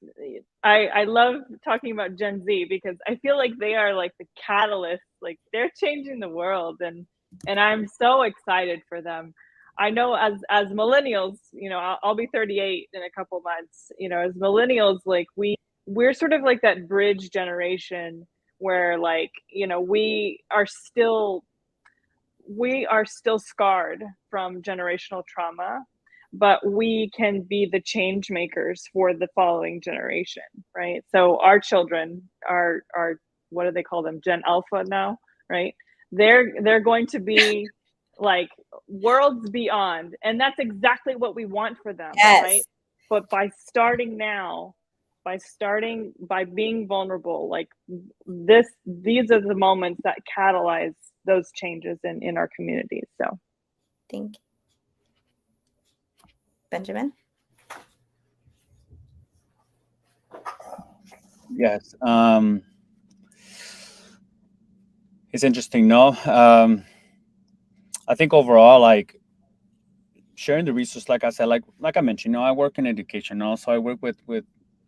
I love talking about Gen Z, because I feel like they are like the catalyst, like they're changing the world, and I'm so excited for them. I know as millennials, you know, I'll be 38 in a couple months. You know, as millennials, like we're sort of like that bridge generation where, like, you know, we are still scarred from generational trauma, but we can be the change makers for the following generation, right? So our children are what do they call them? Gen Alpha now, right? They're going to be like worlds beyond, and that's exactly what we want for them, Yes. right? But by starting now, by being vulnerable, like these are the moments that catalyze those changes in our communities. So Thank you. Benjamin? Yes. It's interesting. No, I think overall, like sharing the resource, like I said, like I mentioned, you know, I work in education also. I work with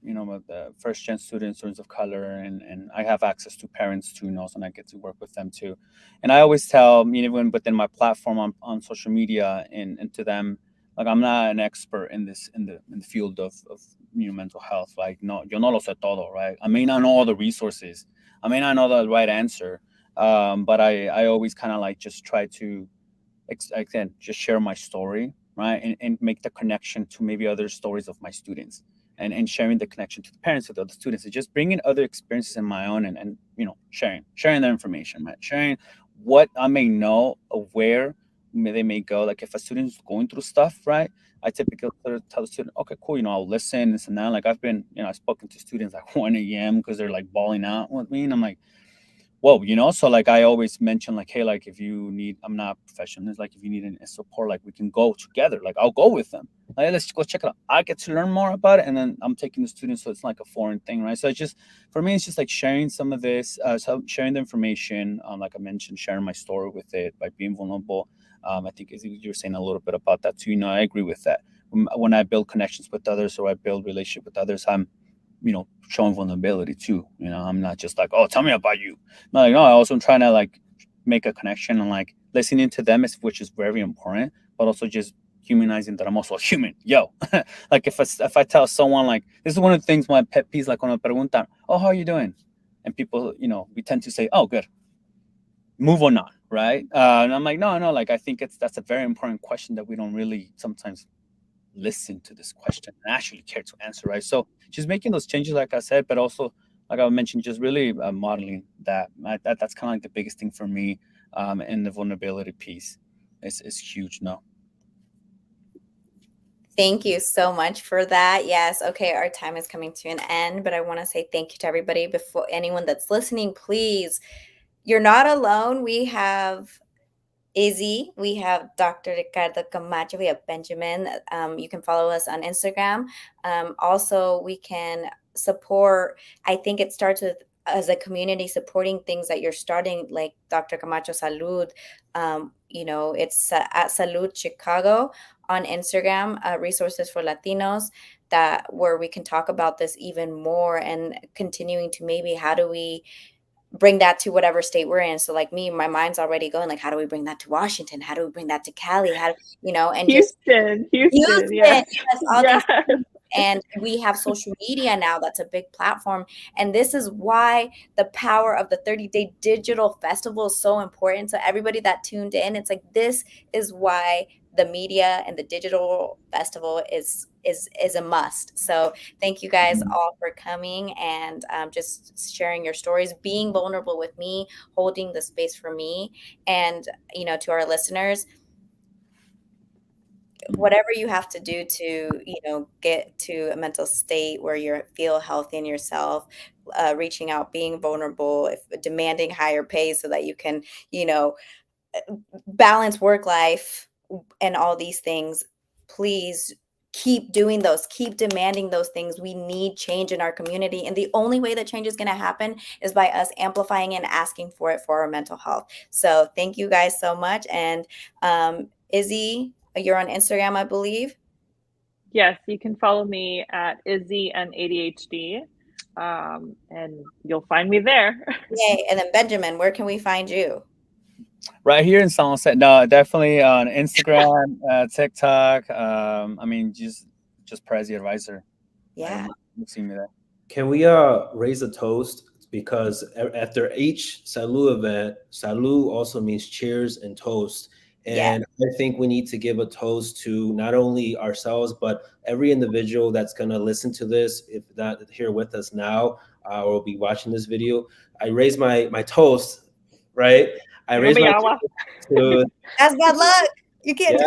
you know, with the first gen students of color, and I have access to parents too, you know, and I get to work with them too. And I always tell, even within my platform on social media, and to them, like, I'm not an expert in this in the field of you know, mental health. Like, no, yo no lo sé todo, right? I may not know all the resources, I may not know the right answer, but I always kind of like just try to, again, just share my story, right, and make the connection to maybe other stories of my students, and sharing the connection to the parents of the other students, and just bringing other experiences in my own, and you know, sharing their information, right, sharing what I may know of where they may go. Like if a student's going through stuff, right, I typically tell the student, okay, cool, you know, I'll listen, this and that. Like I've been, you know, I've spoken to students like 1 a.m. because they're like bawling out with me, and I'm like, whoa, you know. So like I always mention, like, hey, like if you need, I'm not a professional, it's like if you need any support, like we can go together, like I'll go with them, like let's go check it out. I get to learn more about it, and then I'm taking the students, so it's like a foreign thing, right? So it's just, for me, it's just like sharing some of this, so sharing the information, like I mentioned, sharing my story with it by being vulnerable. I think Izzie, you were saying a little bit about that too. You know, I agree with that. When I build connections with others, or I build relationship with others, I'm, you know, showing vulnerability too. You know, I'm not just like, oh, tell me about you. No, like, no, I also trying to like make a connection, and like listening to them, which is very important, but also just humanizing that I'm also a human. Yo, like if I tell someone, like, this is one of the things, my pet peeves, like when I preguntan, oh, how are you doing? And people, you know, we tend to say, oh, good, move on, right? And I'm like, no, like I think that's a very important question that we don't really sometimes listen to this question and actually care to answer, right? So just making those changes, like I said, but also, like I mentioned, just really modeling that. That's kind of like the biggest thing for me, and the vulnerability piece is huge. No. Thank you so much for that. Yes. Okay. Our time is coming to an end, but I want to say thank you to everybody. Before anyone that's listening, please, you're not alone. We have Izzie, we have Dr. Ricardo Camacho, we have Benjamin. You can follow us on Instagram. Also, we can support, I think it starts with, as a community, supporting things that you're starting, like Dr. Camacho Salud. You know, it's at Salud Chicago on Instagram, Resources for Latinos, where we can talk about this even more and continuing to maybe how do we bring that to whatever state we're in. So like me, my mind's already going like, how do we bring that to Washington? How do we bring that to Cali? How do, and Houston, Houston, yes. all Yes. these. And we have social media now. That's a big platform. And this is why the power of the 30-day digital festival is so important. So everybody that tuned in, it's like, this is why the media and the digital festival is a must. So thank you guys all for coming and just sharing your stories, being vulnerable with me, holding the space for me. And, to our listeners, whatever you have to do to, get to a mental state where you feel healthy in yourself, reaching out, being vulnerable, demanding higher pay so that you can, balance work life and all these things, please keep doing those, keep demanding those things. We need change in our community. And the only way that change is going to happen is by us amplifying and asking for it for our mental health. So thank you guys so much. And Izzie, you're on Instagram, I believe. Yes, you can follow me at Izzie and ADHD, and you'll find me there. Yay. And then Benjamin, where can we find you? Right here in Sunset. No, definitely on Instagram, TikTok. Just Perez the Advisor. Yeah. You've seen me there. Can we raise a toast? Because after each Salud event, Salud also means cheers and toast. And I think we need to give a toast to not only ourselves, but every individual that's going to listen to this, if not here with us now, or will be watching this video. I raise my toast, right? I raise my toast to... That's bad luck. You can't do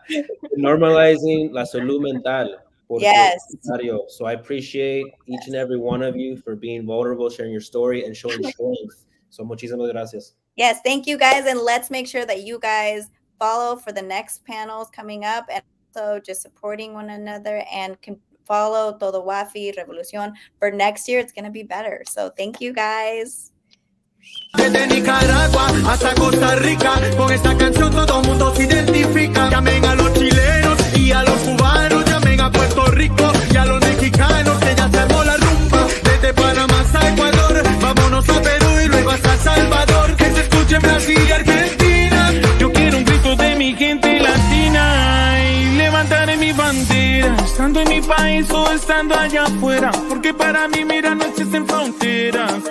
it. Normalizing la salud mental. Yes. So I appreciate each and every one of you for being vulnerable, sharing your story, and showing strength. So muchísimas gracias. Yes, thank you guys. And let's make sure that you guys follow for the next panels coming up, and also just supporting one another, and can follow Todo Wafi, Revolucion. For next year, it's going to be better. So thank you guys. Desde Nicaragua hasta Costa Rica, con esta canción todo mundo se identifica. Llamen a los chilenos y a los cubanos, llamen a Puerto Rico y a los mexicanos, que ya se armó la rumba. Desde Panamá hasta Ecuador, vámonos a Perú y luego hasta Salvador. Que se escuche Brasil y Argentina. Yo quiero un grito de mi gente latina y levantaré mi bandera, estando en mi país o estando allá afuera, porque para mí, mira, no existen fronteras.